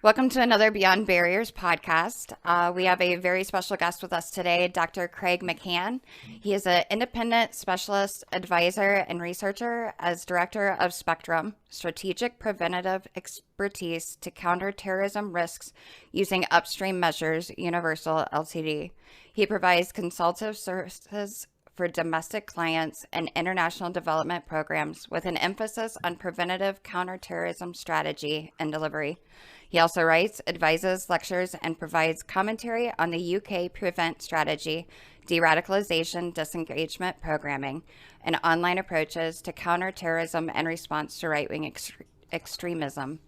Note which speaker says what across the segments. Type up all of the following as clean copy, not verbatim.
Speaker 1: Welcome to another Beyond Barriers podcast. We have a very special guest with us today, Dr. Craig McCann. He is an independent specialist advisor and researcher as director of Spectrum, strategic preventative expertise to counter terrorism risks using upstream measures, Universal Ltd. He provides consultative services for domestic clients and international development programs with an emphasis on preventative counterterrorism strategy and delivery. He also writes, advises, lectures, and provides commentary on the UK Prevent Strategy, de-radicalization, disengagement programming, and online approaches to counterterrorism and response to right-wing extremism.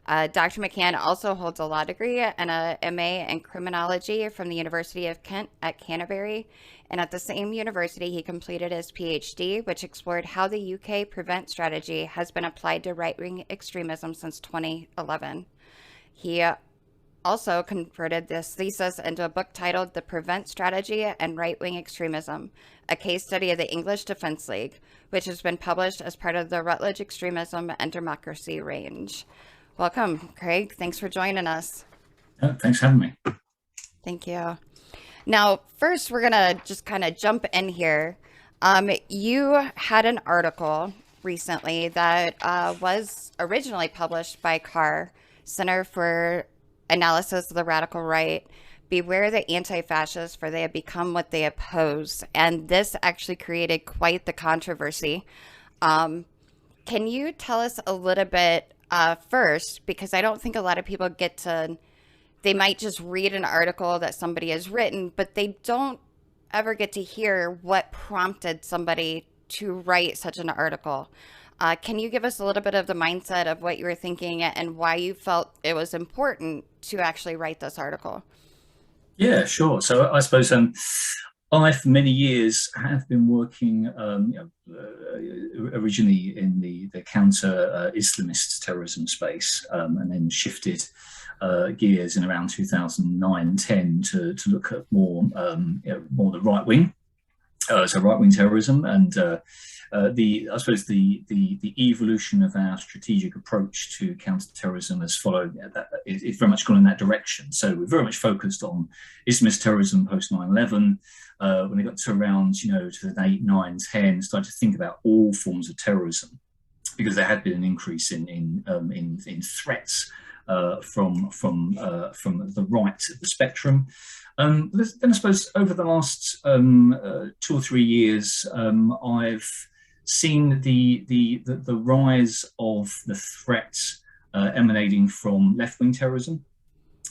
Speaker 1: Dr. McCann also holds a law degree and a MA in criminology from the University of Kent at Canterbury. And at the same university, he completed his PhD, which explored how the UK Prevent Strategy has been applied to right-wing extremism since 2011. He also converted this thesis into a book titled The Prevent Strategy and Right-Wing Extremism, a case study of the English Defense League, which has been published as part of the Routledge Extremism and Democracy range. Welcome, Craig. Thanks for joining us.
Speaker 2: Thanks for having me.
Speaker 1: Thank you. Now, first, we're going to just kind of jump in here. You had an article recently that was originally published by CAR, Center for Analysis of the Radical Right. Beware the anti-fascists, for they have become what they oppose. And this actually created quite the controversy. Can you tell us a little bit first, because I don't think a lot of people get to, they might just read an article that somebody has written, but they don't ever get to hear what prompted somebody to write such an article. Can you give us a little bit of the mindset of what you were thinking and why you felt it was important to actually write this article?
Speaker 2: Yeah, sure. So I suppose I, for many years, have been working originally in the counter-Islamist terrorism space, and then shifted gears in around 2009-10 to look at more the right wing, so right wing terrorism, and I suppose the evolution of our strategic approach to counter-terrorism has followed that. It's very much gone in that direction. So we're very much focused on Islamist terrorism post 9/11. When it got to around 2008, 9, 10, started to think about all forms of terrorism, because there had been an increase in threats from the right of the spectrum. Then I suppose over the last 2 or 3 years, I've seen the rise of the threats emanating from left-wing terrorism.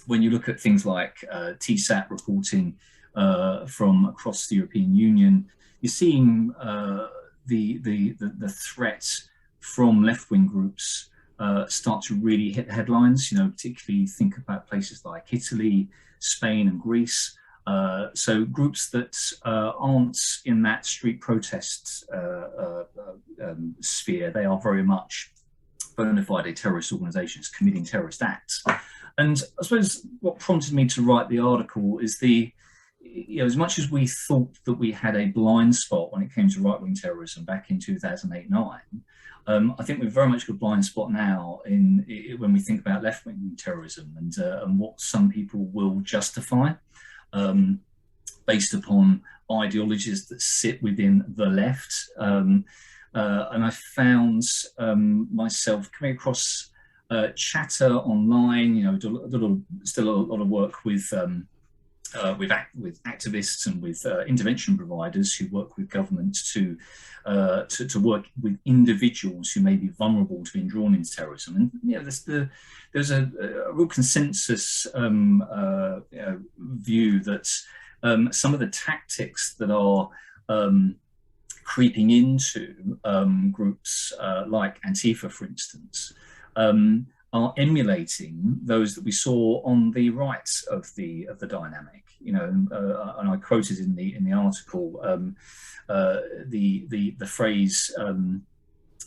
Speaker 2: When you look at things like TSAT reporting from across the European Union, you're seeing the threats from left-wing groups start to really hit the headlines. Particularly think about places like Italy, Spain, and Greece. So groups that aren't in that street protest sphere, they are very much bona fide terrorist organizations committing terrorist acts. And I suppose what prompted me to write the article is as much as we thought that we had a blind spot when it came to right-wing terrorism back in 2008-9, I think we've very much got a blind spot now when we think about left-wing terrorism and what some people will justify based upon ideologies that sit within the left. And I found myself coming across chatter online, still a lot of work with activists and with intervention providers who work with governments to work with individuals who may be vulnerable to being drawn into terrorism. And there's a real consensus view that some of the tactics that are creeping into groups like Antifa, for instance, are emulating those that we saw on the right of the dynamic. And I quoted in the article the phrase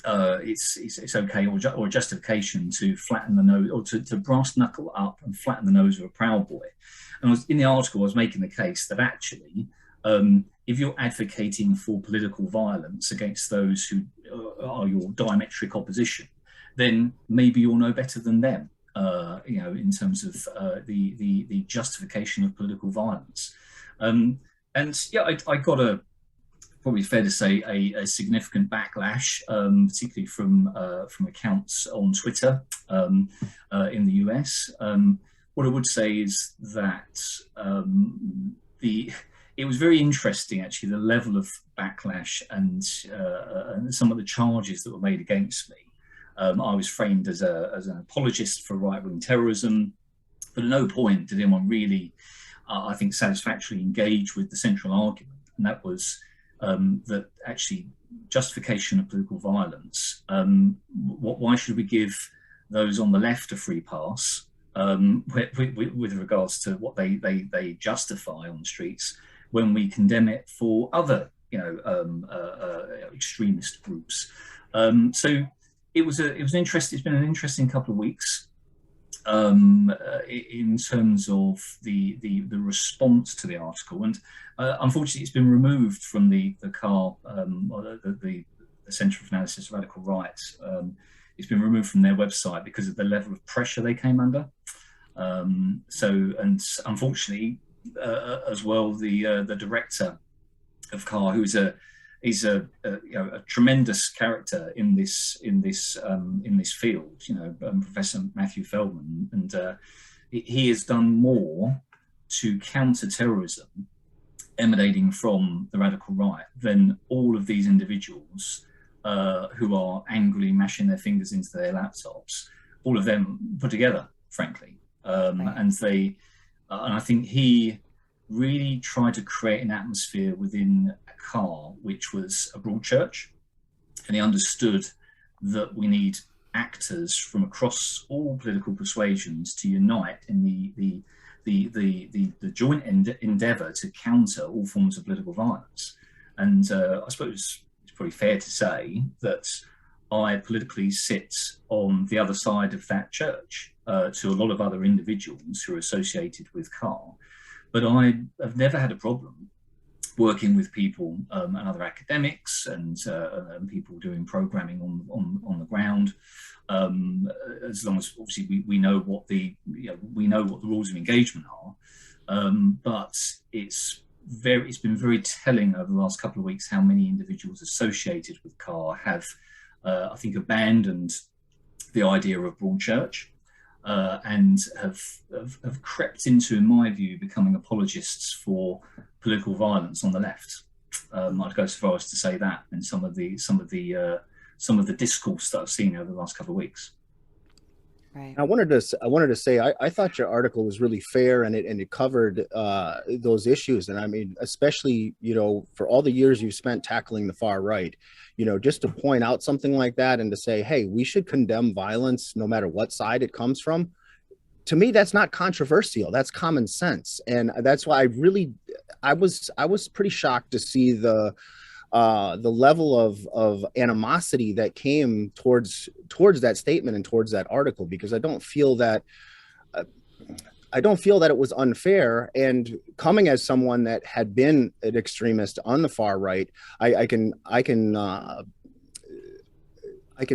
Speaker 2: it's okay, or justification to flatten the nose, or to brass knuckle up and flatten the nose of a Proud Boy. And in the article I was making the case that actually if you're advocating for political violence against those who are your diametric opposition, then maybe you're no better than them. in terms of the justification of political violence. And yeah, I got probably fair to say a significant backlash, particularly from accounts on Twitter in the US. What I would say is that it was very interesting, actually, the level of backlash and some of the charges that were made against me. I was framed as an apologist for right-wing terrorism, but at no point did anyone really, I think, satisfactorily engage with the central argument, and that was that actually justification of political violence. Why should we give those on the left a free pass with regards to what they justify on the streets, when we condemn it for other, extremist groups? So it's been an interesting couple of weeks in terms of the response to the article, and unfortunately, it's been removed from the CAR, the Centre for Analysis of Radical Rights. It's been removed from their website because of the level of pressure they came under. And unfortunately, as well, the director of CAR, who's a tremendous character in this field, Professor Matthew Feldman, and he has done more to counter terrorism emanating from the radical right than all of these individuals who are angrily mashing their fingers into their laptops, all of them put together, frankly. Right. And I think he really tried to create an atmosphere within CAR, which was a broad church, and he understood that we need actors from across all political persuasions to unite in the joint endeavour to counter all forms of political violence. And I suppose it's probably fair to say that I politically sit on the other side of that church to a lot of other individuals who are associated with CAR. But I have never had a problem working with people and other academics and people doing programming on the ground, as long as obviously we know what the rules of engagement are. But it's been very telling over the last couple of weeks how many individuals associated with CAR have, I think, abandoned the idea of broad church. And have crept into, in my view, becoming apologists for political violence on the left. I'd go so far as to say that in some of the discourse that I've seen over the last couple of weeks.
Speaker 3: Right. I wanted to say I thought your article was really fair, and it covered those issues. And I mean, especially for all the years you've spent tackling the far right, just to point out something like that and to say, hey, we should condemn violence no matter what side it comes from. To me, that's not controversial. That's common sense, and that's why I was pretty shocked to see the level of animosity that came towards that statement and towards that article, because I don't feel that it was unfair. And coming as someone that had been an extremist on the far right, I can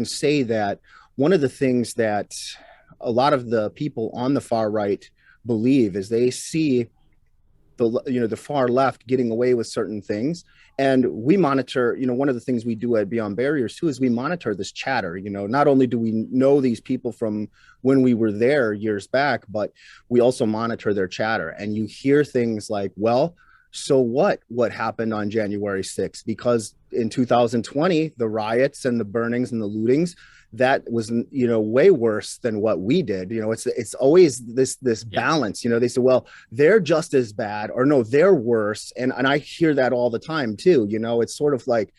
Speaker 3: say that one of the things that a lot of the people on the far right believe is they see the far left getting away with certain things. And we monitor, one of the things we do at Beyond Barriers too, is we monitor this chatter. Not only do we know these people from when we were there years back, but we also monitor their chatter. And you hear things like, well, so what happened on January 6th? Because in 2020, the riots and the burnings and the lootings, that was, way worse than what we did. It's always this balance. They say, well, they're just as bad, or no, they're worse. And I hear that all the time too. It's sort of like,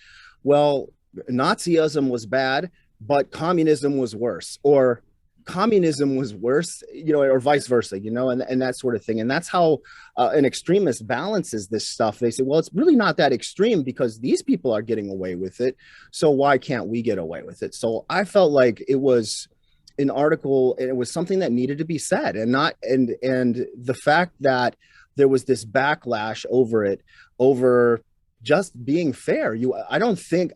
Speaker 3: well, Nazism was bad, but communism was worse, or communism was worse, or vice versa, and that sort of thing. And that's how an extremist balances this stuff. They say, well, it's really not that extreme because these people are getting away with it, so why can't we get away with it? So I felt like it was an article, and it was something that needed to be said, and the fact that there was this backlash over just being fair. I don't think,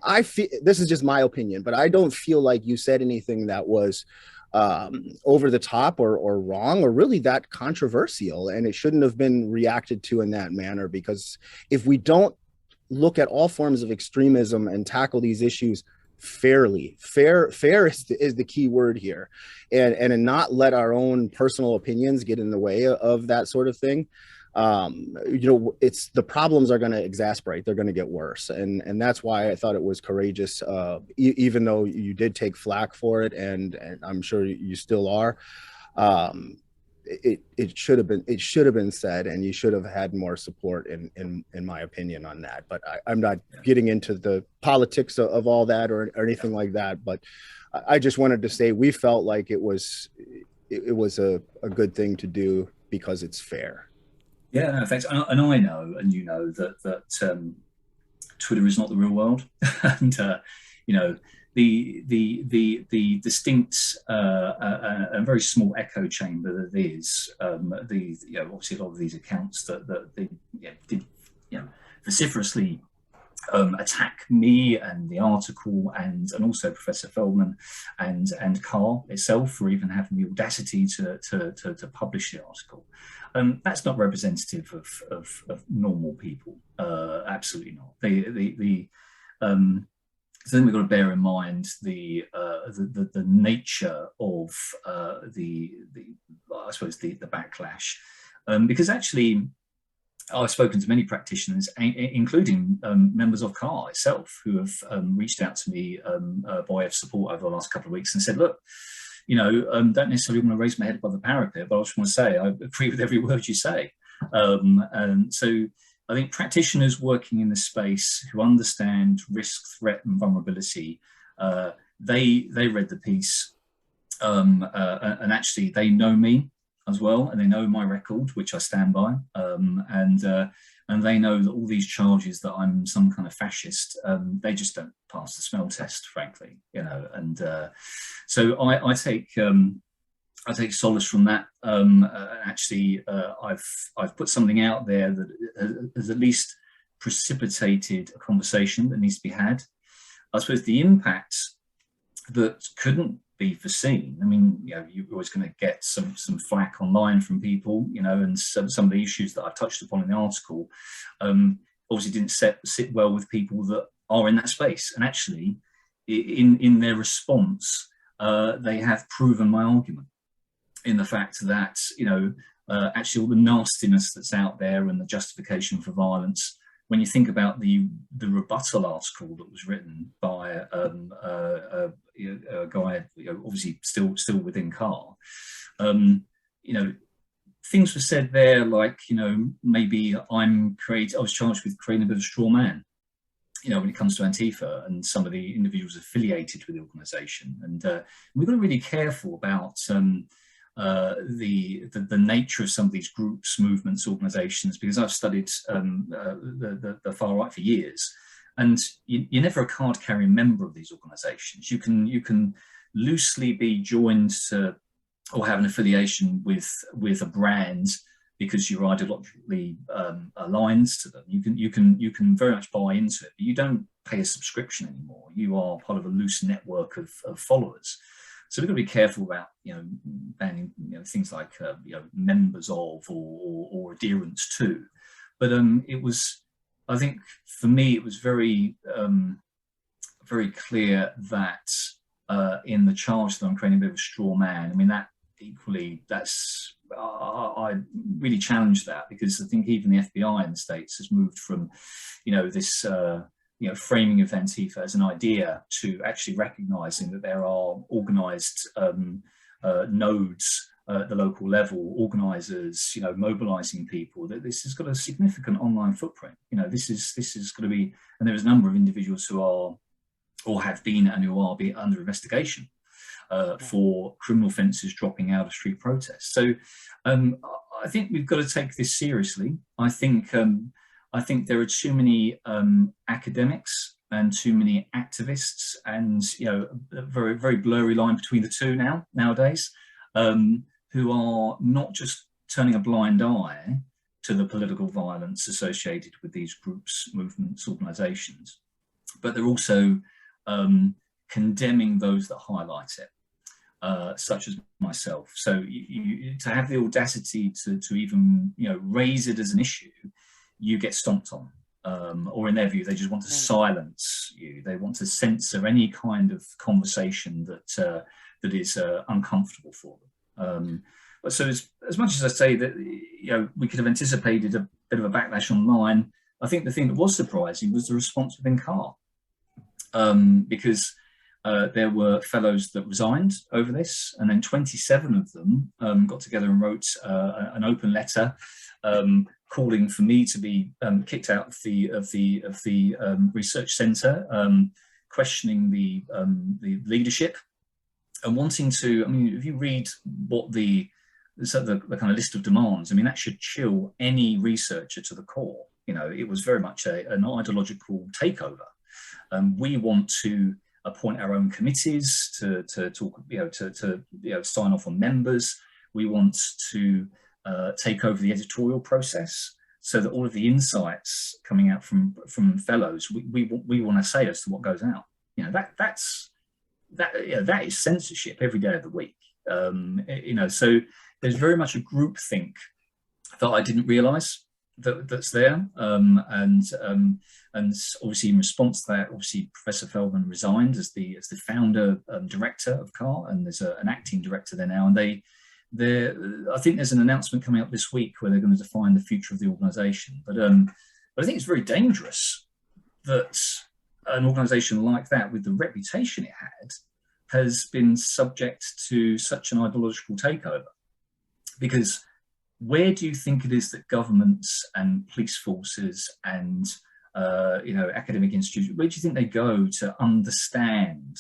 Speaker 3: this is just my opinion, but I don't feel like you said anything that was over the top or wrong or really that controversial, and it shouldn't have been reacted to in that manner. Because if we don't look at all forms of extremism and tackle these issues fairly, fair is the key word here, and not let our own personal opinions get in the way of that sort of thing, it's the problems are going to exasperate. They're going to get worse, and that's why I thought it was courageous, even though you did take flack for it, and I'm sure you still are. It should have been said, and you should have had more support in my opinion on that. But I'm not getting into the politics of all that or anything like that. But I just wanted to say we felt like it was a good thing to do because it's fair.
Speaker 2: Yeah, no, thanks. And I know, and you know, that Twitter is not the real world, and the distinct and very small echo chamber that is obviously a lot of these accounts that they did vociferously attack me and the article and also Professor Feldman and Carr itself for even having the audacity to publish the article. That's not representative of normal people. Absolutely not. So then we've got to bear in mind the nature of the backlash, because actually I've spoken to many practitioners, including members of CAR itself, who have reached out to me by way of support over the last couple of weeks and said, look, don't necessarily want to raise my head above the parapet, but I just want to say I agree with every word you say. And so I think practitioners working in this space who understand risk, threat, and vulnerability, they read the piece, and actually they know me as well, and they know my record, which I stand by, and they know that all these charges that I'm some kind of fascist, they just don't pass the smell test, frankly, And so I take solace from that. Actually, I've put something out there that has at least precipitated a conversation that needs to be had. I suppose the impact that couldn't be foreseen. I mean, you're always going to get some flack online from people, and some of the issues that I touched upon in the article obviously didn't sit well with people that are in that space. And actually, in their response, they have proven my argument in the fact that, actually all the nastiness that's out there and the justification for violence, when you think about the rebuttal article that was written by a guy, obviously still within CAR, things were said there like, maybe I was charged with creating a bit of a straw man, when it comes to Antifa and some of the individuals affiliated with the organisation. And we've got to be really careful about the nature of some of these groups, movements, organisations, because I've studied the far right for years, and you're never a card-carrying member of these organisations. You can loosely be joined to or have an affiliation with a brand because you're ideologically aligned to them. You can very much buy into it, but you don't pay a subscription anymore. You are part of a loose network of followers. So we've got to be careful about banning things like members of or adherence to. But it was, I think for me, it was very very clear that in the charge that I'm creating a bit of a straw man. I mean, I really challenged that, because I think even the FBI in the States has moved from this framing of Antifa as an idea to actually recognizing that there are organized nodes at the local level, organizers, mobilizing people, that this has got a significant online footprint. This is going to be, and there's a number of individuals who are, or have been, and who are under investigation for criminal offences dropping out of street protests. So I think we've got to take this seriously. I think there are too many academics and too many activists, and a very, very blurry line between the two nowadays, who are not just turning a blind eye to the political violence associated with these groups, movements, organisations, but they're also condemning those that highlight it. such as myself. So to have the audacity to even raise it as an issue, you get stomped on. Or in their view, they just want to silence you. They want to censor any kind of conversation that is uncomfortable for them. But so as much as I say that we could have anticipated a bit of a backlash online, I think the thing that was surprising was the response within CAR, because there were fellows that resigned over this, and then 27 of them got together and wrote an open letter calling for me to be kicked out of the research centre, questioning the leadership, and wanting to. I mean, if you read what the kind of list of demands, I mean, that should chill any researcher to the core. It was very much an ideological takeover. We want to appoint our own committees to talk, to sign off on members. We want to take over the editorial process, so that all of the insights coming out from fellows, we want to say as to what goes out. That is censorship every day of the week. So there's very much a groupthink that I didn't realise that's there, and obviously in response to that, obviously Professor Feldman resigned as the founder director of CAR, and there's an acting director there now, and I think there's an announcement coming up this week where they're going to define the future of the organisation. But I think it's very dangerous that an organisation like that, with the reputation it had, has been subject to such an ideological takeover. Because where do you think it is that governments and police forces and academic institutions, where do you think they go to understand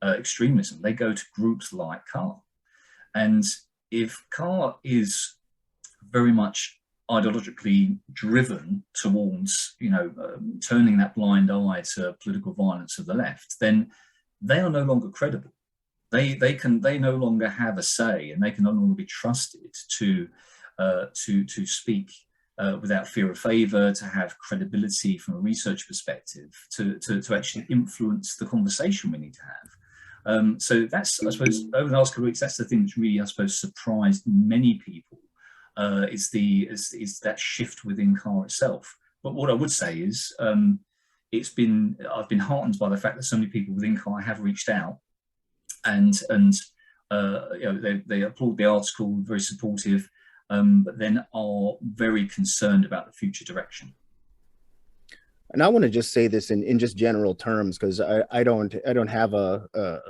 Speaker 2: extremism? They go to groups like CAR. And if CAR is very much ideologically driven towards, turning that blind eye to political violence of the left, then they are no longer credible. They no longer have a say, and they can no longer be trusted to speak without fear of favour, to have credibility from a research perspective, to actually influence the conversation we need to have. So that's, I suppose, over the last couple of weeks, that's the thing that's really, I suppose, surprised many people, is that shift within CAR itself. But what I would say is, I've been heartened by the fact that so many people within CAR have reached out, and they applaud the article, very supportive, but then are very concerned about the future direction.
Speaker 3: And I want to just say this in just general terms, because I don't have a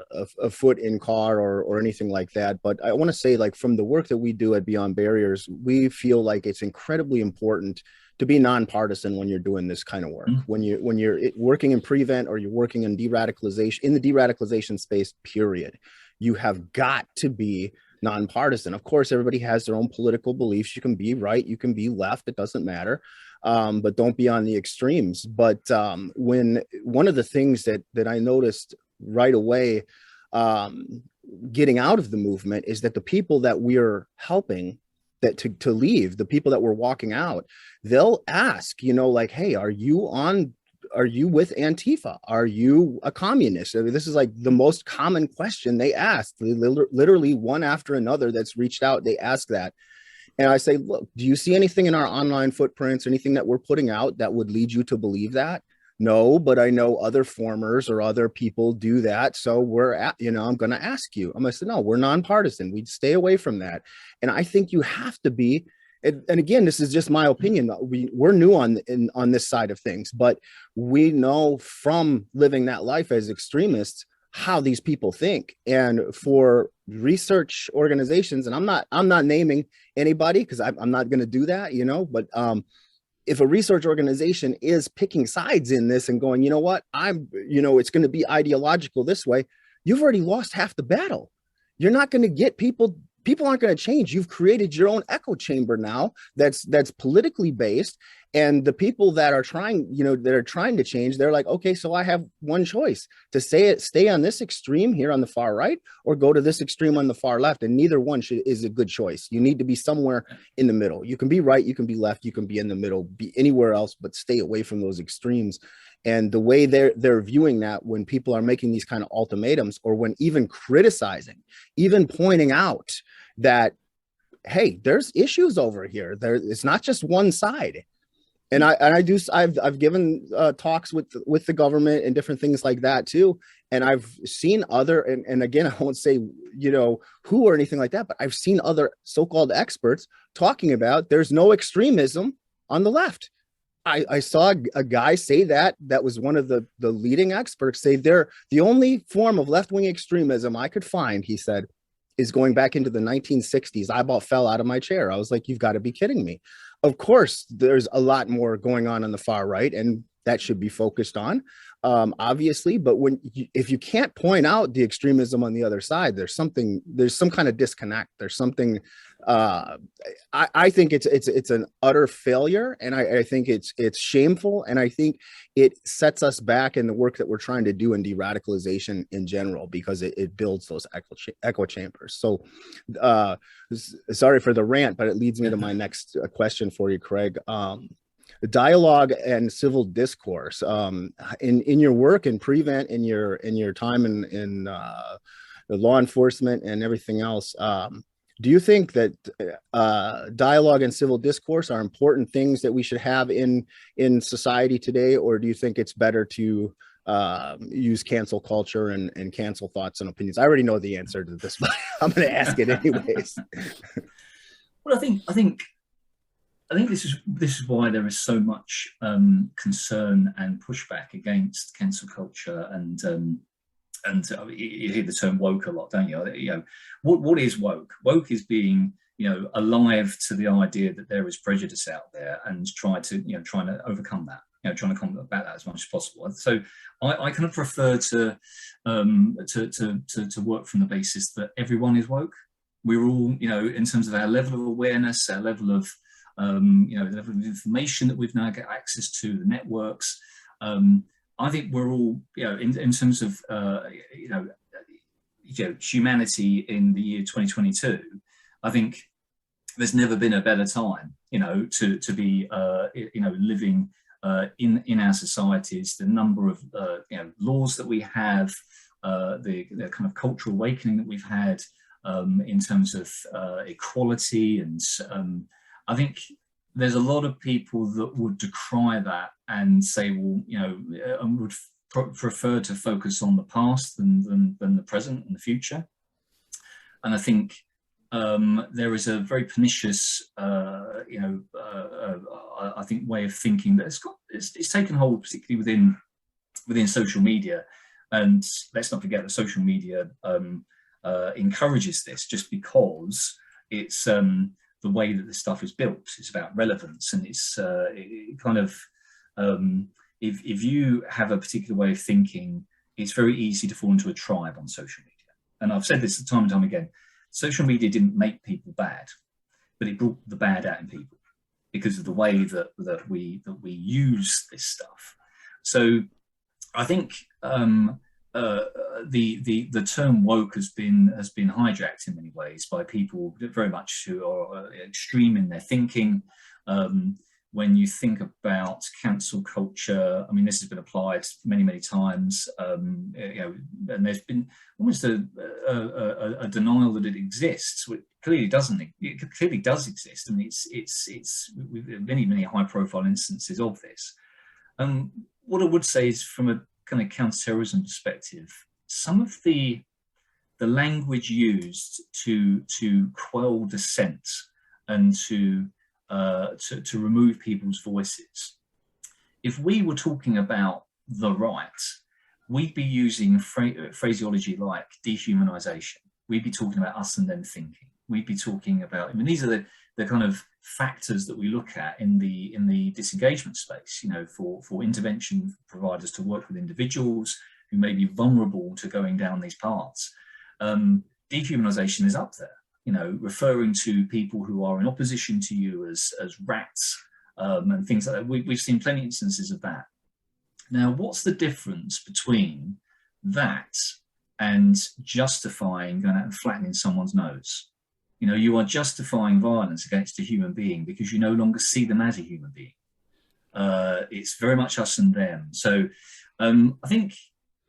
Speaker 3: foot in CAR or anything like that. But I want to say, like, from the work that we do at Beyond Barriers, we feel like it's incredibly important to be nonpartisan when you're doing this kind of work. Mm-hmm. When you're working in prevent, or you're working in de-radicalization, in the de-radicalization space, period, you have got to be nonpartisan. Of course, everybody has their own political beliefs. You can be right, you can be left, it doesn't matter. But don't be on the extremes. But when one of the things that I noticed right away, getting out of the movement, is that the people that we're helping to leave, the people that we're walking out, they'll ask, like, hey, are you with Antifa? Are you a communist? I mean, this is like the most common question they ask. Literally one after another that's reached out, they ask that. And I say, look, do you see anything in our online footprints, anything that we're putting out that would lead you to believe that? No, but I know other formers or other people do that. So I'm going to ask you. I'm going to say, no, we're nonpartisan. We'd stay away from that. And I think you have to be, and again, this is just my opinion. We're new on this side of things, but we know from living that life as extremists how these people think. And for research organizations, and I'm not naming anybody because I'm not going to do that, but if a research organization is picking sides in this and going, what, it's going to be ideological this way, you've already lost half the battle. You're not going to get people aren't going to change. You've created your own echo chamber now that's politically based. And the people that are trying, to change, they're like, okay, so I have one choice: to stay on this extreme here on the far right, or go to this extreme on the far left. And neither one is a good choice. You need to be somewhere in the middle. You can be right, you can be left, you can be in the middle, be anywhere else, but stay away from those extremes. And the way they're viewing that, when people are making these kind of ultimatums, or when even criticizing, even pointing out that, hey, there's issues over here. It's not just one side. And I've given talks with the government and different things like that too. And I've seen other, and again, I won't say, who or anything like that, but I've seen other so-called experts talking about there's no extremism on the left. I saw a guy say that was one of the leading experts say the only form of left-wing extremism I could find, he said, is going back into the 1960s. I about fell out of my chair. I was like, you've got to be kidding me. Of course, there's a lot more going on the far right, and that should be focused on, obviously. But if you can't point out the extremism on the other side, there's some kind of disconnect. There's something. I think it's an utter failure, and I think it's shameful, and I think it sets us back in the work that we're trying to do in de-radicalization in general, because it builds those echo chambers. So sorry for the rant, but it leads me to my next question for you, Craig. Dialogue and civil discourse, in your work in prevent, in your time in law enforcement and everything else, do you think that dialogue and civil discourse are important things that we should have in society today, or do you think it's better to use cancel culture and cancel thoughts and opinions? I already know the answer to this, but I'm going to ask it anyways.
Speaker 2: Well, I think this is why there is so much concern and pushback against cancel culture, and you hear the term woke a lot, don't you? What is woke? Woke is being alive to the idea that there is prejudice out there, and trying to overcome that. Trying to combat that as much as possible. So I kind of prefer to work from the basis that everyone is woke. We're all, in terms of our level of awareness, our level of the level of information that we've now got access to, the networks. I think we're all, in terms of, humanity in the year 2022, I think there's never been a better time, to be, living in our societies. The number of, laws that we have, the kind of cultural awakening that we've had in terms of equality, and I think there's a lot of people that would decry that and say, well, and would prefer to focus on the past than the present and the future. And I think there is a very pernicious, I think, way of thinking that it's taken hold, particularly within social media. And let's not forget that social media encourages this, just because it's the way that the stuff is built. It's about relevance, and it's if you have a particular way of thinking, it's very easy to fall into a tribe on social media. And I've said this time and time again, social media didn't make people bad, but it brought the bad out in people because of the way that we use this stuff. So I think the term woke has been hijacked in many ways by people very much who are extreme in their thinking. When you think about cancel culture, I mean, this has been applied many times, and there's been almost a denial that it exists. It clearly doesn't. It clearly does exist, and it's many high-profile instances of this. What I would say is, from a kind of counter-terrorism perspective, some of the language used to quell dissent and to remove people's voices. If we were talking about the right, we'd be using phraseology like dehumanization. We'd be talking about us and them thinking. We'd be talking about, I mean, these are the kind of factors that we look at in the disengagement space, for intervention providers to work with individuals who may be vulnerable to going down these paths. Dehumanization is up there. Referring to people who are in opposition to you as rats, and things like that. We've seen plenty of instances of that. Now, what's the difference between that and justifying going out and flattening someone's nose? You are justifying violence against a human being because you no longer see them as a human being. It's very much us and them. So I think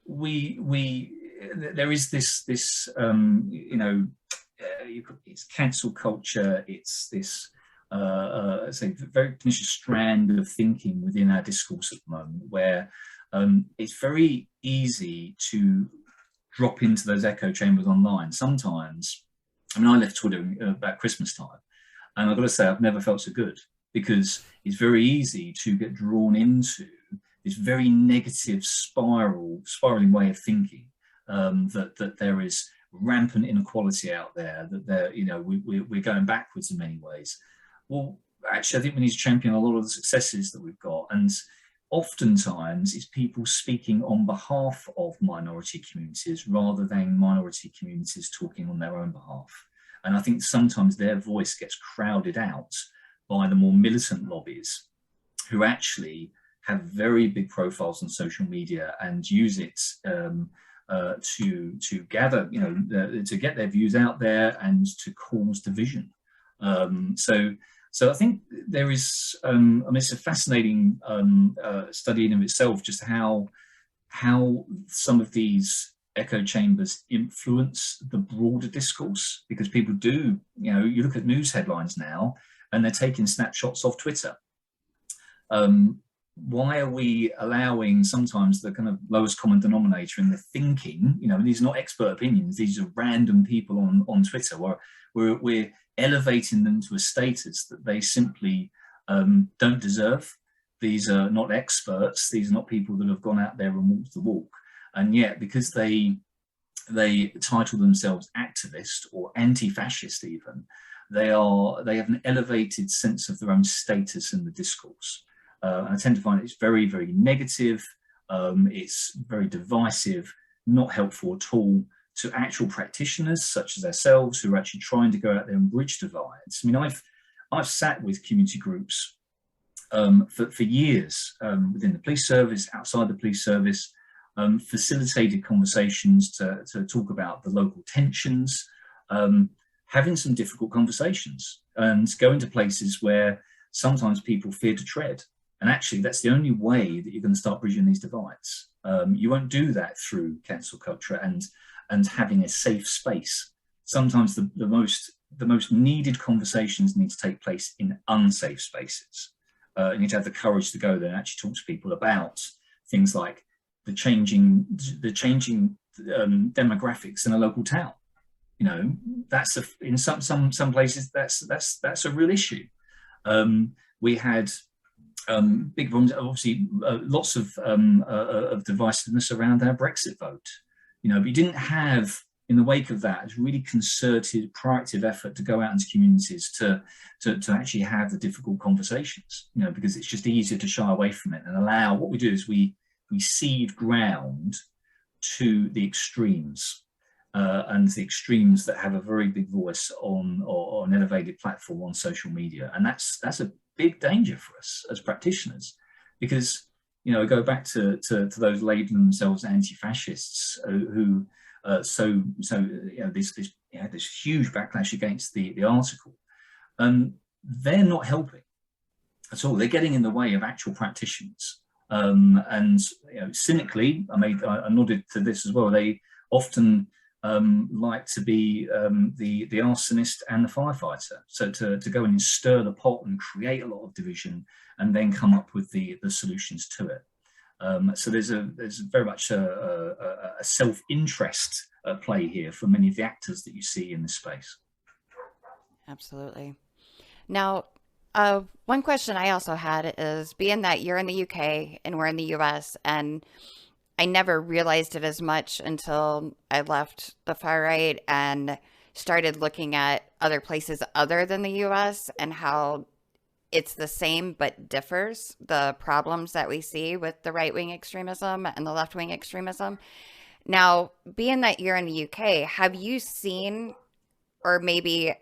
Speaker 2: there is this it's cancel culture. It's this say very pernicious strand of thinking within our discourse at the moment, where it's very easy to drop into those echo chambers online. Sometimes, I mean, I left Twitter about Christmas time, and I've got to say, I've never felt so good, because it's very easy to get drawn into this very negative spiraling way of thinking, that there is rampant inequality out there, that we're going backwards in many ways. Well, actually, I think we need to champion a lot of the successes that we've got, and oftentimes it's people speaking on behalf of minority communities rather than minority communities talking on their own behalf. And I think sometimes their voice gets crowded out by the more militant lobbies, who actually have very big profiles on social media and use it to gather, to get their views out there and to cause division. So I think there is, it's a fascinating study in of itself, just how some of these echo chambers influence the broader discourse, because people do, you look at news headlines now and they're taking snapshots of Twitter. Why are we allowing sometimes the kind of lowest common denominator in the thinking? These are not expert opinions, these are random people on Twitter, where we're elevating them to a status that they simply don't deserve. These are not experts, these are not people that have gone out there and walked the walk. And yet, because they title themselves activist or anti-fascist even, they have an elevated sense of their own status in the discourse. And I tend to find it's very, very negative. It's very divisive, not helpful at all to actual practitioners such as ourselves, who are actually trying to go out there and bridge divides. I mean, I've sat with community groups for years within the police service, outside the police service, facilitated conversations to talk about the local tensions, having some difficult conversations, and going to places where sometimes people fear to tread. And actually, that's the only way that you're going to start bridging these divides. You won't do that through cancel culture and having a safe space. Sometimes the most needed conversations need to take place in unsafe spaces. You need to have the courage to go there and actually talk to people about things like the changing demographics in a local town. That's in some places that's a real issue. We had big problems, obviously, lots of divisiveness around our Brexit vote. But you didn't have, in the wake of that, a really concerted, proactive effort to go out into communities to actually have the difficult conversations. Because it's just easier to shy away from it and allow. What we do is we cede ground to the extremes, and the extremes that have a very big voice on an elevated platform on social media, and that's a big danger for us as practitioners, because go back to those labeling themselves anti-fascists, who this huge backlash against the article. They're not helping at all. They're getting in the way of actual practitioners. And cynically, I nodded to this as well. They often like to be the arsonist and the firefighter. So to go in and stir the pot and create a lot of division, and then come up with the solutions to it. So there's very much a self-interest at play here for many of the actors that you see in this space.
Speaker 1: Absolutely. Now, one question I also had is, being that you're in the UK and we're in the US, and I never realized it as much until I left the far right and started looking at other places other than the US and how it's the same but differs, the problems that we see with the right-wing extremism and the left-wing extremism. Now, being that you're in the UK, have you seen, or maybe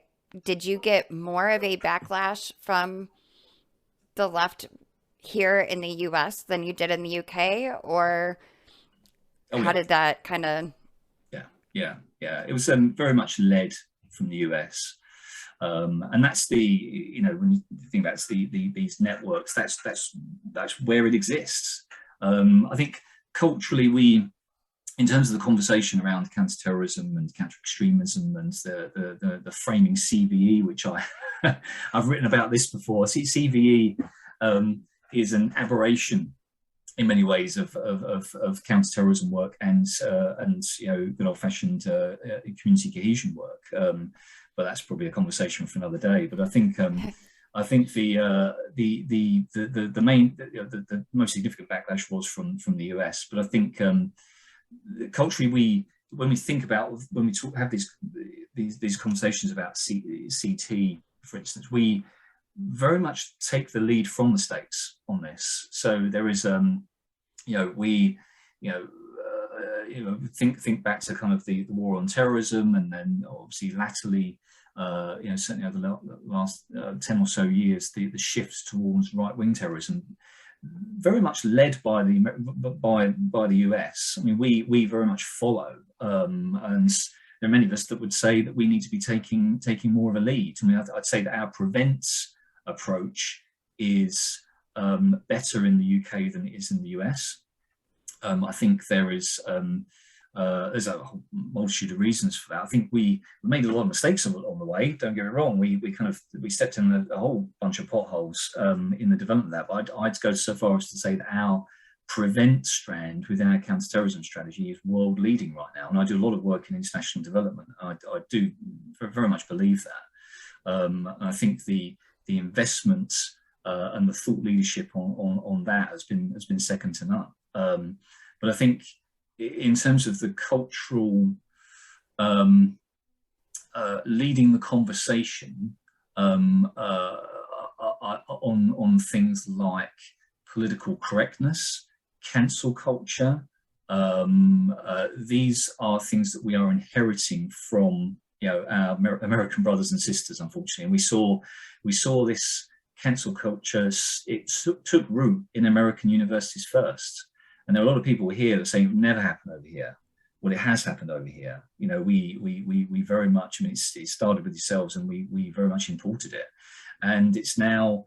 Speaker 1: did you get more of a backlash from the left here in the US than you did in the UK? Or how did that kind of...
Speaker 2: Yeah. It was very much led from the US. And that's when you think that's these networks, that's where it exists. I think culturally, in terms of the conversation around counterterrorism and counter-extremism and the framing CVE, which I've written about this before. CVE is an aberration in many ways of counterterrorism work and good old-fashioned community cohesion work. But that's probably a conversation for another day. But I think the most significant backlash was from the US. But I think culturally, when we have these conversations about CT, for instance, we very much take the lead from the States on this. So there is, think back to kind of the war on terrorism, and then obviously latterly, certainly over the last 10 or so years, the shifts towards right-wing terrorism, very much led by the US. I mean, we very much follow, and there are many of us that would say that we need to be taking more of a lead. I mean, I'd say that our prevent approach is better in the UK than it is in the US. I think there's a whole multitude of reasons for that. I think we made a lot of mistakes on the way. Don't get me wrong. We stepped in a whole bunch of potholes in the development of that. But I'd go so far as to say that our prevent strand within our counterterrorism strategy is world leading right now. And I do a lot of work in international development. I do very much believe that. And I think the investment and the thought leadership on that has been second to none. But I think in terms of the cultural leading the conversation on things like political correctness, cancel culture, these are things that we are inheriting from our American brothers and sisters, unfortunately. And we saw this cancel culture. It took root in American universities first. And there are a lot of people here that say it never happened over here. Well, it has happened over here. We very much, I mean, it started with yourselves, and we very much imported it. And it's now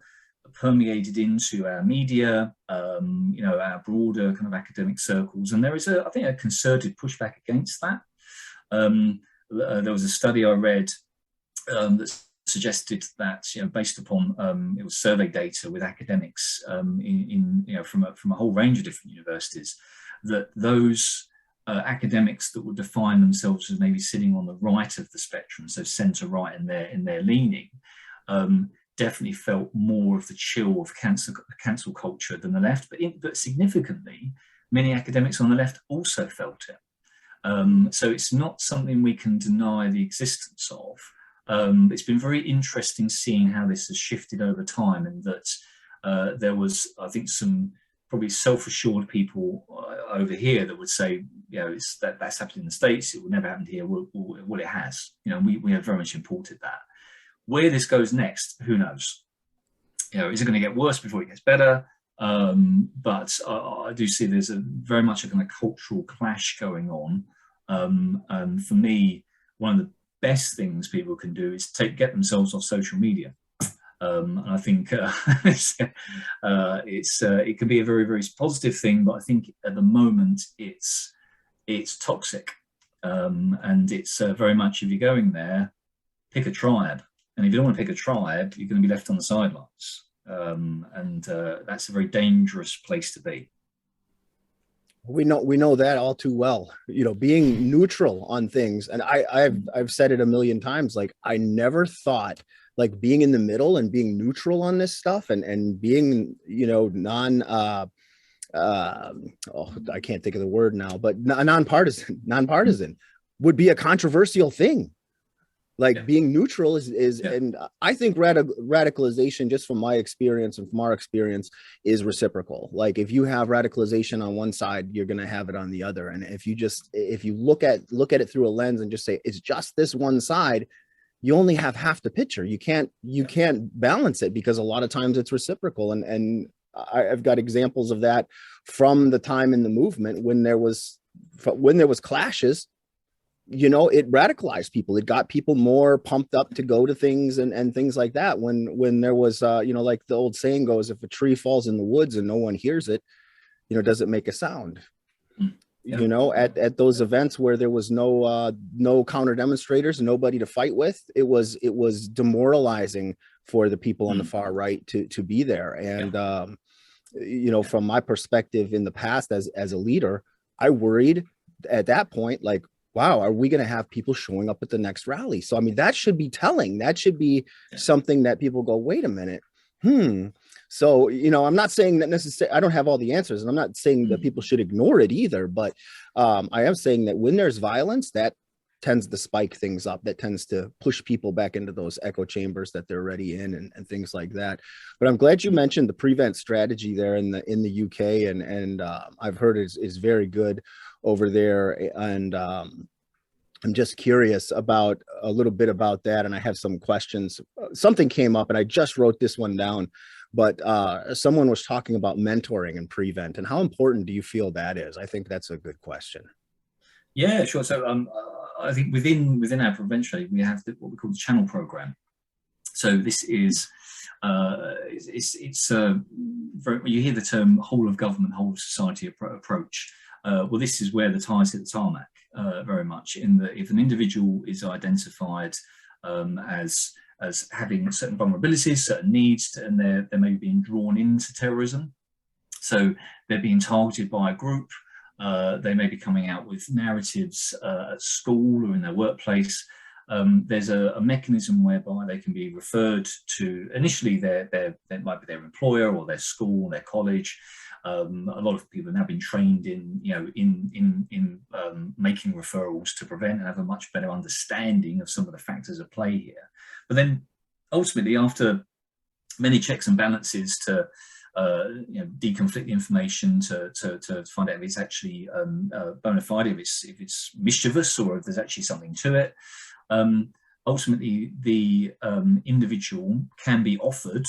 Speaker 2: permeated into our media, our broader kind of academic circles. And there is, I think, a concerted pushback against that. There was a study I read that suggested that, based upon it was survey data with academics from a whole range of different universities, that those academics that would define themselves as maybe sitting on the right of the spectrum, so centre right in their leaning, definitely felt more of the chill of cancel culture than the left. But significantly, many academics on the left also felt it. So it's not something we can deny the existence of. It's been very interesting seeing how this has shifted over time, and that there was, I think, some probably self-assured people over here that would say, that's happened in the States, it will never happen here. Well, it has. We have very much imported that. Where this goes next, who knows? Is it going to get worse before it gets better? But I do see there's very much a kind of cultural clash going on. And for me, one of the best things people can do is get themselves off social media. And I think it can be a very, very positive thing, but I think at the moment it's toxic. And it's very much, if you're going there, pick a tribe. And if you don't want to pick a tribe, you're going to be left on the sidelines. And that's a very dangerous place to be.
Speaker 3: We know that all too well. Being neutral on things, and I've said it a million times. Like, I never thought, like, being in the middle and being neutral on this stuff, and being I can't think of the word now, but nonpartisan would be a controversial thing. Like, being neutral is and I think radicalization, just from my experience and from our experience, is reciprocal. Like, if you have radicalization on one side, you're going to have it on the other. And if you look at it through a lens and just say it's just this one side, you only have half the picture. You can't balance it, because a lot of times it's reciprocal. And I've got examples of that from the time in the movement when there was clashes. you know, it radicalized people. It got people more pumped up to go to things and things like that. When there was, you know, like the old saying goes, if a tree falls in the woods and no one hears it, you know, does it make a sound?
Speaker 2: Yeah.
Speaker 3: You know, at those events where there was no counter demonstrators, nobody to fight with, it was demoralizing for the people on the far right to be there. And you know, from my perspective in the past as a leader, I worried at that point, like, wow, are we going to have people showing up at the next rally? So I mean, that should be telling. That should be something that people go, wait a minute. So, you know, I'm not saying that necessarily I don't have all the answers, and I'm not saying that people should ignore it either, but I am saying that when there's violence, that tends to spike things up, that tends to push people back into those echo chambers that they're already in, and things like that. But I'm glad you mentioned the prevent strategy there in the UK, and I've heard is very good over there. And I'm just curious about a little bit about that, and I have some questions. Something came up, and I just wrote this one down, but someone was talking about mentoring and prevent, and how important do you feel that is? I think that's a good question.
Speaker 2: Yeah, sure. So I think within our prevention, we have what we call the channel program. So this is it's you hear the term whole of government, whole of society approach. Well, this is where the tires hit the tarmac very much. In that, if an individual is identified as having certain vulnerabilities, certain needs, and they're maybe being drawn into terrorism, so they're being targeted by a group. They may be coming out with narratives at school or in their workplace. There's a mechanism whereby they can be referred to initially they might be their employer or their school, their college. A lot of people have now been trained in making referrals to prevent and have a much better understanding of some of the factors at play here. But then ultimately, after many checks and balances to deconflict the information to find out if it's actually bona fide, if it's mischievous, or if there's actually something to it. Ultimately, the individual can be offered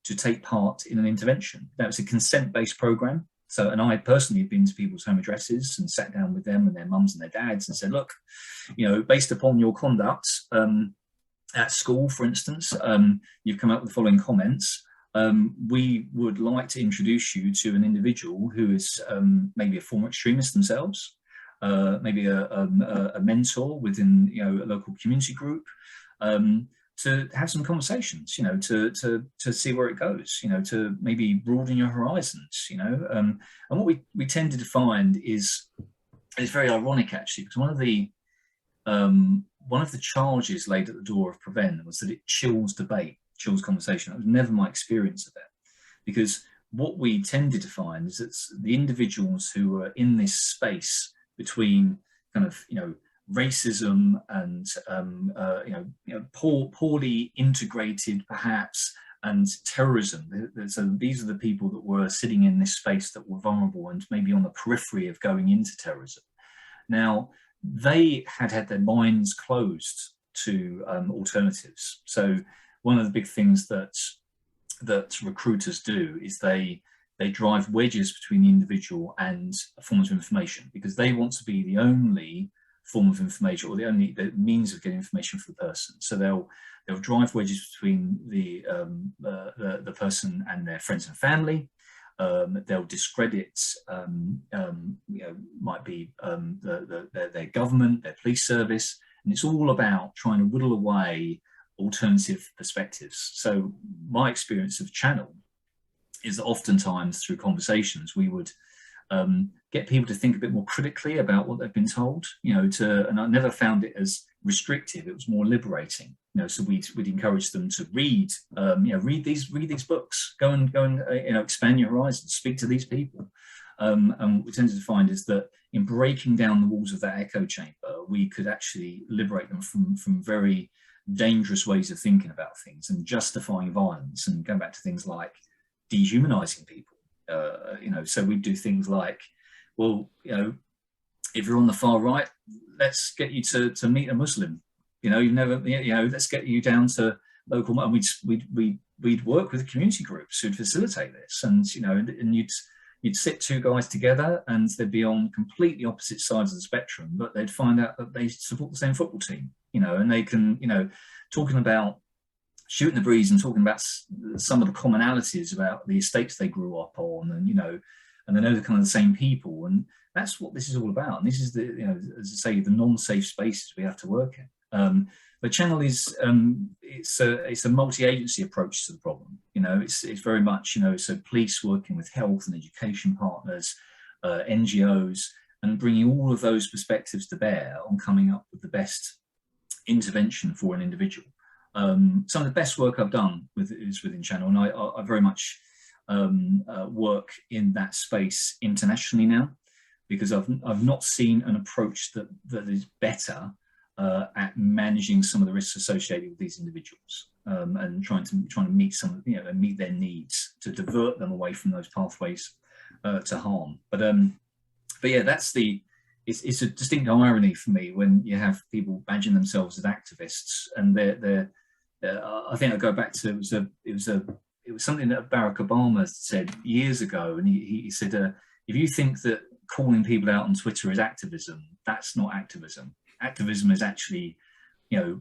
Speaker 2: to take part in an intervention. Now, it's a consent-based program. So, and I personally have been to people's home addresses and sat down with them and their mums and their dads and said, look, based upon your conduct at school, for instance, you've come up with the following comments. We would like to introduce you to an individual who is maybe a former extremist themselves, maybe a mentor within a local community group, to have some conversations, to see where it goes, to maybe broaden your horizons, and what we tended to find is it's very ironic actually, because one of the charges laid at the door of Prevent was that it chills debate, chills conversation. That was never my experience of it, because what we tended to find is that the individuals who were in this space between kind of racism and poorly integrated perhaps, and terrorism. So these are the people that were sitting in this space that were vulnerable and maybe on the periphery of going into terrorism. Now, they had their minds closed to alternatives. So one of the big things that recruiters do is they drive wedges between the individual and forms of information, because they want to be the only form of information, or the means of getting information for the person. So they'll drive wedges between the person and their friends and family. They'll discredit, might be their government, their police service, and it's all about trying to whittle away alternative perspectives. So my experience of channel is that oftentimes through conversations we would get people to think a bit more critically about what they've been told, and I never found it as restrictive. It was more liberating, so we'd encourage them to read these books, go and expand your horizons, speak to these people. And what we tended to find is that in breaking down the walls of that echo chamber, we could actually liberate them from very dangerous ways of thinking about things and justifying violence, and going back to things like dehumanizing people. So we do things like, well, if you're on the far right, let's get you to meet a Muslim. Let's get you down to local, and we'd work with community groups who'd facilitate this, and you'd sit two guys together and they'd be on completely opposite sides of the spectrum, but they'd find out that they support the same football team, and they can, talking about shooting the breeze and talking about some of the commonalities about the estates they grew up on, and and they know they're kind of the same people, and that's what this is all about. And this is the, as I say, the non-safe spaces we have to work in. The channel is it's a multi-agency approach to the problem. It's very much so police working with health and education partners, NGOs, and bringing all of those perspectives to bear on coming up with the best intervention for an individual. Some of the best work I've done is within channel, and I very much work in that space internationally now, because I've not seen an approach that is better at managing some of the risks associated with these individuals, and trying to meet and meet their needs, to divert them away from those pathways to harm. But yeah, it's a distinct irony for me when you have people badging themselves as activists, and they're I think I go back to it was something that Barack Obama said years ago, and he said, if you think that calling people out on Twitter is activism, that's not activism. Activism is actually,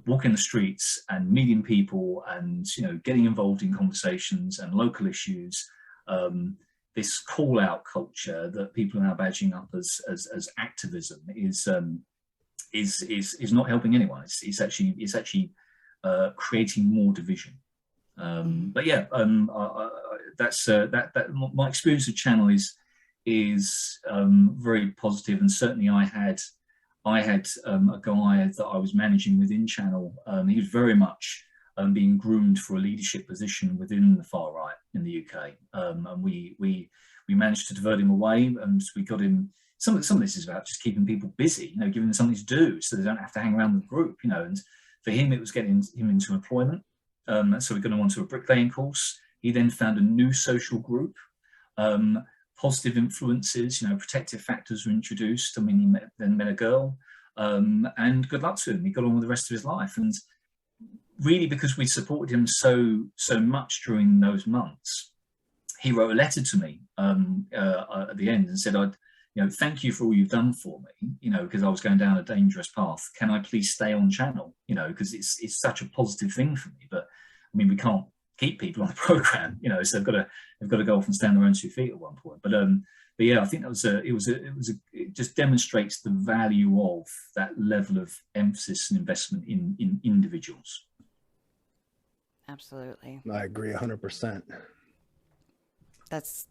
Speaker 2: walking the streets and meeting people and, getting involved in conversations and local issues. This call out culture that people are now badging up as activism is not helping anyone. It's actually creating more division. But yeah, that's my experience of channel is very positive, and certainly I had a guy that I was managing within channel. He was very much being groomed for a leadership position within the far right in the UK, and we managed to divert him away, and we got him. Some of this is about just keeping people busy, giving them something to do so they don't have to hang around the group, and for him it was getting him into employment. So we got him onto a bricklaying course. He then found a new social group. Positive influences, protective factors were introduced. I mean, he then met a girl, and good luck to him. He got on with the rest of his life. And really, because we supported him so much during those months, he wrote a letter to me at the end and said, thank you for all you've done for me, because I was going down a dangerous path. Can I please stay on channel? Because it's such a positive thing for me. But I mean, we can't keep people on the program, so they've got to go off and stand on their own 2 feet at one point. But yeah, I think it just demonstrates the value of that level of emphasis and investment in individuals.
Speaker 1: Absolutely.
Speaker 3: I agree 100%.
Speaker 1: That's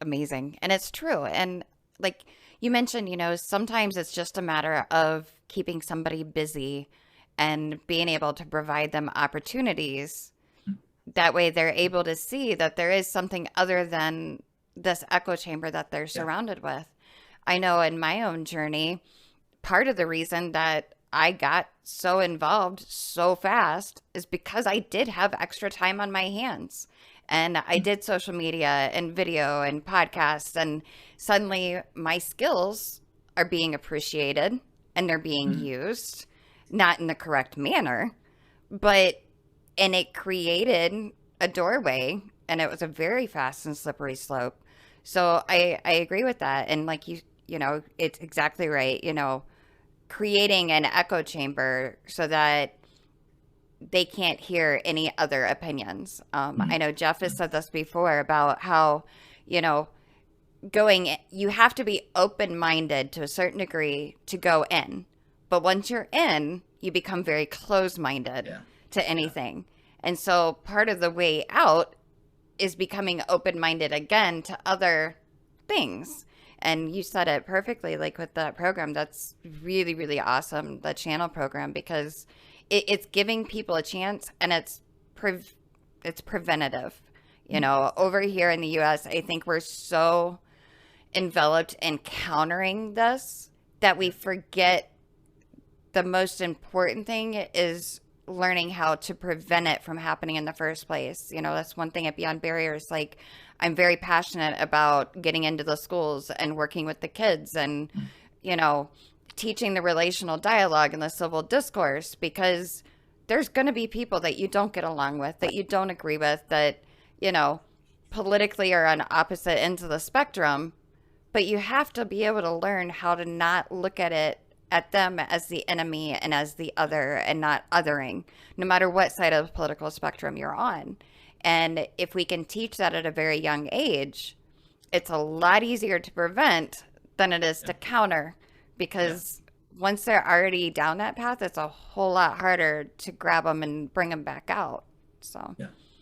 Speaker 1: amazing. And it's true. And like you mentioned, sometimes it's just a matter of keeping somebody busy and being able to provide them opportunities. That way they're able to see that there is something other than this echo chamber that they're surrounded with. I know in my own journey, part of the reason that I got so involved so fast is because I did have extra time on my hands. And I did social media and video and podcasts, and suddenly my skills are being appreciated and they're being used, not in the correct manner, and it created a doorway, and it was a very fast and slippery slope. So I agree with that. And like it's exactly right. Creating an echo chamber so that they can't hear any other opinions. I know Jeff has said this before about how, you have to be open-minded to a certain degree to go in. But once you're in, you become very closed-minded to anything. And so part of the way out is becoming open-minded again to other things. And you said it perfectly, like with that program. That's really, really awesome, the channel program, because it's giving people a chance, and it's preventative. Over here in the US, I think we're so enveloped in countering this that we forget the most important thing is learning how to prevent it from happening in the first place. That's one thing at Beyond Barriers. Like, I'm very passionate about getting into the schools and working with the kids and, teaching the relational dialogue and the civil discourse, because there's going to be people that you don't get along with, that you don't agree with, that, politically are on opposite ends of the spectrum, but you have to be able to learn how to not look at them as the enemy and as the other and not othering, no matter what side of the political spectrum you're on. And if we can teach that at a very young age, it's a lot easier to prevent than it is to counter, because once they're already down that path, it's a whole lot harder to grab them and bring them back out. So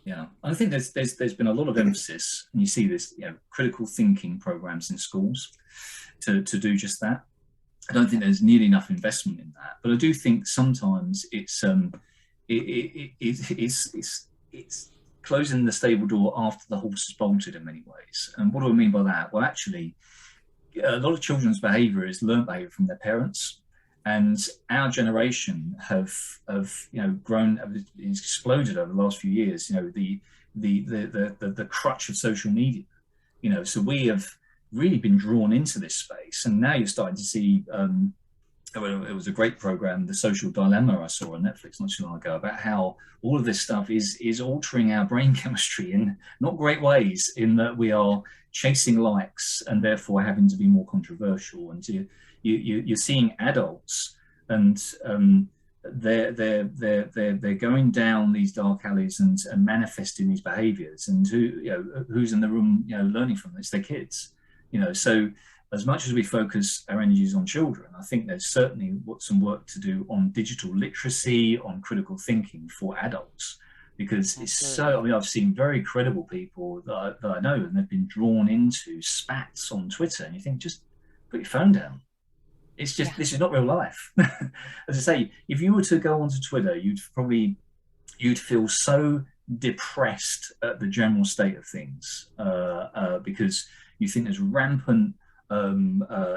Speaker 2: yeah, I think there's been a lot of emphasis, and you see this, critical thinking programs in schools to do just that. I don't think there's nearly enough investment in that, but I do think sometimes it's closing the stable door after the horse has bolted in many ways. And what do I mean by that? Well, actually, a lot of children's behaviour is learned behaviour from their parents, and our generation have grown, it's exploded over the last few years. The crutch of social media. So we have really been drawn into this space, and now you're starting to see. It was a great program, The Social Dilemma, I saw on Netflix not too long ago, about how all of this stuff is altering our brain chemistry in not great ways, in that we are chasing likes and therefore having to be more controversial. And you're seeing adults, and they're going down these dark alleys and manifesting these behaviours. And who's in the room, learning from this? Their kids. So as much as we focus our energies on children, I think there's certainly some work to do on digital literacy, on critical thinking for adults, because it's so, I've seen very credible people that I know, and they've been drawn into spats on Twitter, and you think, just put your phone down. It's just, this is not real life. As I say, if you were to go onto Twitter, you'd feel so depressed at the general state of things, because you think there's rampant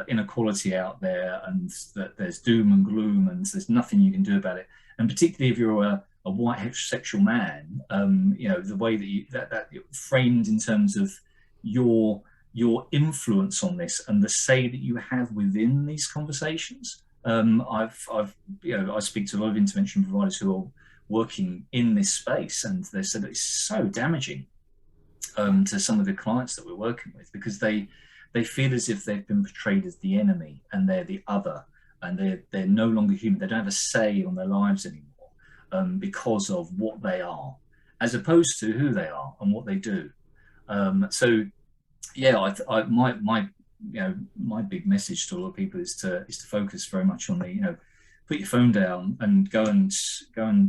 Speaker 2: inequality out there, and that there's doom and gloom, and there's nothing you can do about it. And particularly if you're a white heterosexual man, the way that you're framed in terms of your influence on this and the say that you have within these conversations. I speak to a lot of intervention providers who are working in this space, and they said that it's so damaging to some of the clients that we're working with, because they feel as if they've been portrayed as the enemy, and they're the other, and they're no longer human. They don't have a say on their lives anymore, because of what they are, as opposed to who they are and what they do. So yeah, my big message to a lot of people is to focus very much on the, put your phone down and go and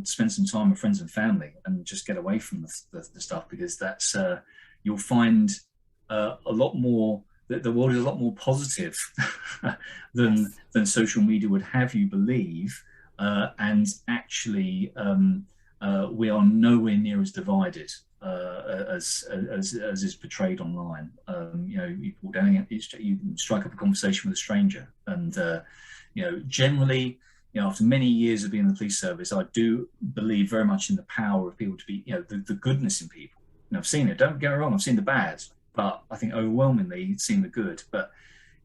Speaker 2: spend some time with friends and family, and just get away from the stuff, because that's you'll find a lot more, that the world is a lot more positive than social media would have you believe, and actually we are nowhere near as divided as is portrayed online. You walk down, you strike up a conversation with a stranger, and generally, after many years of being in the police service, I do believe very much in the power of people to be, the goodness in people. And I've seen it. Don't get me wrong, I've seen the bad, but I think overwhelmingly seen the good. But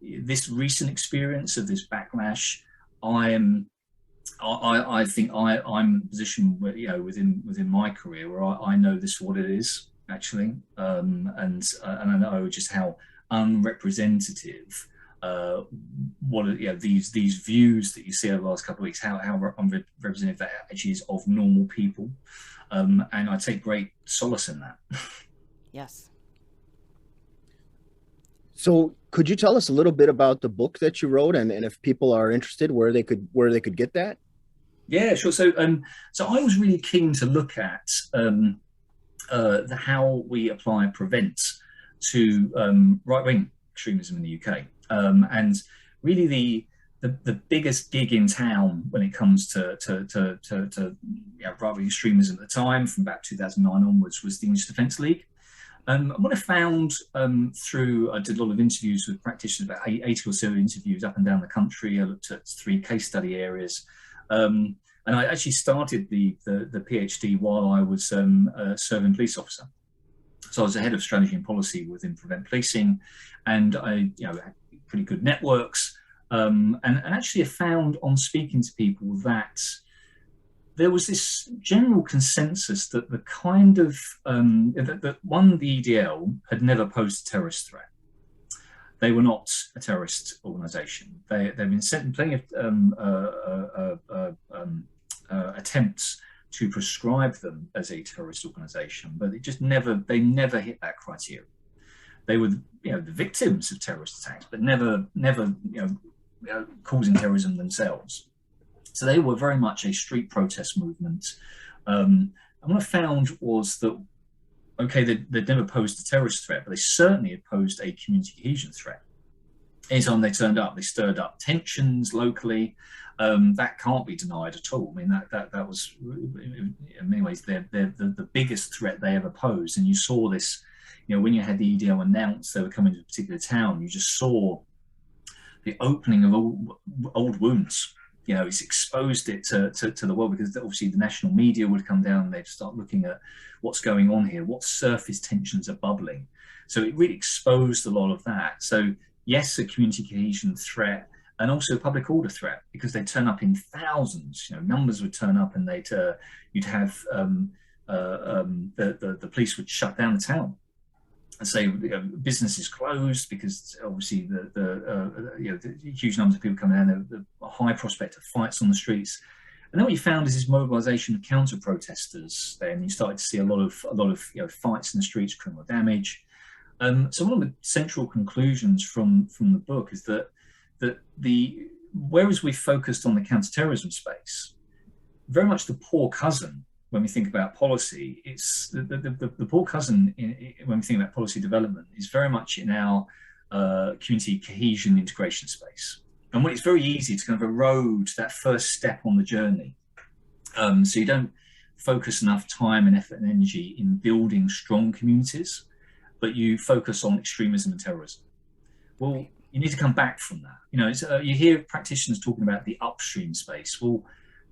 Speaker 2: this recent experience of this backlash, I think I'm in a position where, within my career, where I know this for what it is, actually, and I know just how unrepresentative these views that you see over the last couple of weeks, how unrepresentative that actually is of normal people, and I take great solace in that.
Speaker 1: Yes.
Speaker 3: So could you tell us a little bit about the book that you wrote, and if people are interested, where they could get that?
Speaker 2: Yeah, sure. So I was really keen to look at how we apply prevent to right-wing extremism in the UK, and really the biggest gig in town when it comes to right-wing extremism at the time, from about 2009 onwards, was the English Defence League. And what I found I did a lot of interviews with practitioners, about 80 or so interviews up and down the country. I looked at 3 case study areas. And I actually started the PhD while I was a serving police officer. So I was the head of strategy and policy within Prevent Policing, and I had pretty good networks. And actually I found, on speaking to people, that there was this general consensus that the kind of that one, the EDL had never posed a terrorist threat. They were not a terrorist organization. They've been sent plenty of attempts to prescribe them as a terrorist organization, but they never hit that criteria. They were, the victims of terrorist attacks, but never causing terrorism themselves. So they were very much a street protest movement. And what I found was that, okay, they'd never posed a terrorist threat, but they certainly had posed a community cohesion threat. Anytime they turned up, they stirred up tensions locally. That can't be denied at all. I mean, that was, in many ways, the biggest threat they ever posed. And you saw this, when you had the EDL announce they were coming to a particular town, you just saw the opening of old wounds. It's exposed it to the world, because obviously the national media would come down and they'd start looking at what's going on here, what surface tensions are bubbling. So it really exposed a lot of that. So yes, a community cohesion threat, and also a public order threat, because they turn up in thousands. Numbers would turn up, and you'd have the police would shut down the town and say business is closed, because obviously the huge numbers of people coming down, the high prospect of fights on the streets. And then what you found is this mobilization of counter protesters. Then you started to see a lot of fights in the streets, criminal damage. So one of the central conclusions from the book is that whereas we focused on the counterterrorism space, very much the poor cousin when we think about policy, it's the poor cousin when we think about policy development is very much in our community cohesion integration space. And when it's very easy to kind of erode that first step on the journey. So you don't focus enough time and effort and energy in building strong communities, but you focus on extremism and terrorism. Well, you need to come back from that. You hear practitioners talking about the upstream space. Well,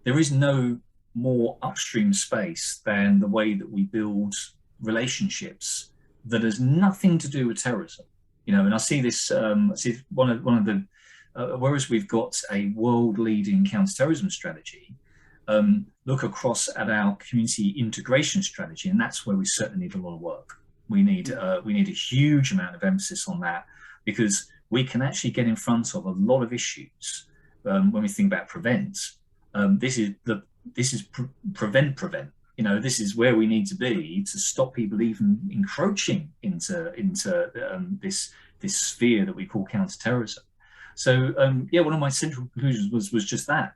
Speaker 2: there is no more upstream space than the way that we build relationships that has nothing to do with terrorism. And I see this, one of the, whereas we've got a world-leading counterterrorism strategy, look across at our community integration strategy, and that's where we certainly need a lot of work. We need a huge amount of emphasis on that, because we can actually get in front of a lot of issues when we think about prevent. This is prevent. This is where we need to be to stop people even encroaching into this sphere that we call counterterrorism. So one of my central conclusions was just that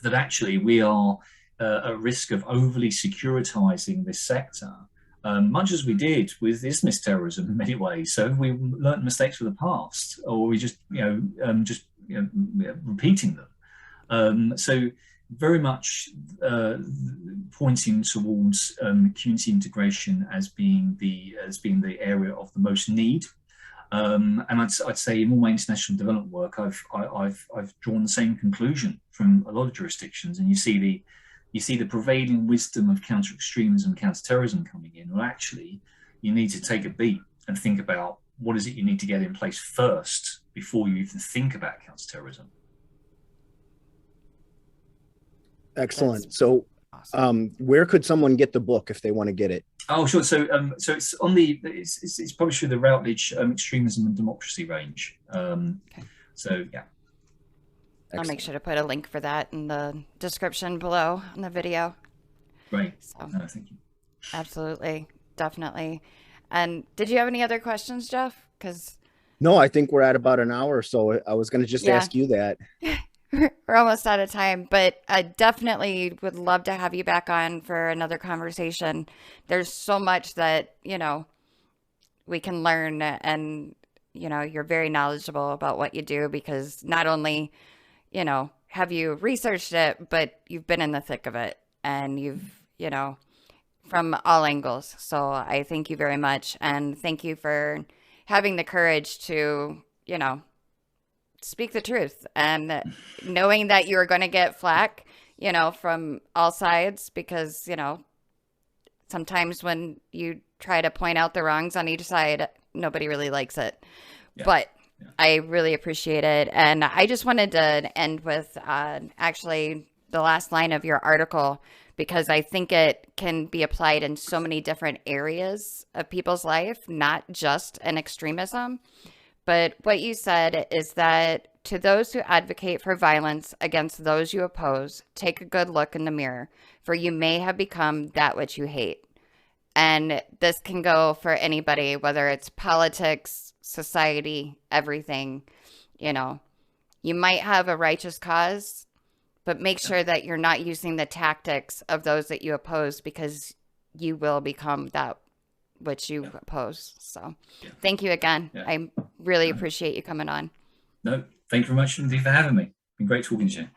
Speaker 2: actually we are at risk of overly securitizing this sector, much as we did with Islamist terrorism in many ways. So we learned mistakes of the past, or we just repeating them. So very much pointing towards community integration as being the area of the most need. And I'd say in all my international development work, I've drawn the same conclusion from a lot of jurisdictions, and you see the prevailing wisdom of counter-extremism, counter-terrorism coming in. Well, actually, you need to take a beat and think about what is it you need to get in place first before you even think about counter-terrorism.
Speaker 3: Excellent. So awesome. Where could someone get the book if they want to get it?
Speaker 2: Oh, sure. So it's on it's published through the Routledge Extremism and Democracy range. Okay. So yeah.
Speaker 1: Excellent. I'll make sure to put a link for that in the description below in the video.
Speaker 2: Great.
Speaker 1: So,
Speaker 2: thank you.
Speaker 1: Absolutely. Definitely. And did you have any other questions, Jeff?
Speaker 3: No, I think we're at about an hour or so. I was going to just ask you that.
Speaker 1: We're almost out of time, but I definitely would love to have you back on for another conversation. There's so much that, we can learn, and, you're very knowledgeable about what you do, because not only, have you researched it, but you've been in the thick of it, and you've, from all angles. So I thank you very much. And thank you for having the courage to, speak the truth, and knowing that you're going to get flack, from all sides, because, sometimes when you try to point out the wrongs on each side, nobody really likes it. Yeah. But I really appreciate it. And I just wanted to end with actually the last line of your article, because I think it can be applied in so many different areas of people's life, not just in extremism. But what you said is that to those who advocate for violence against those you oppose, take a good look in the mirror, for you may have become that which you hate. And this can go for anybody, whether it's politics, society, everything. You know, you might have a righteous cause, but make sure that you're not using the tactics of those that you oppose, because you will become that which you oppose. So thank you again. I really appreciate you coming on.
Speaker 2: No, thank you very much indeed for having me. It's been great talking to you.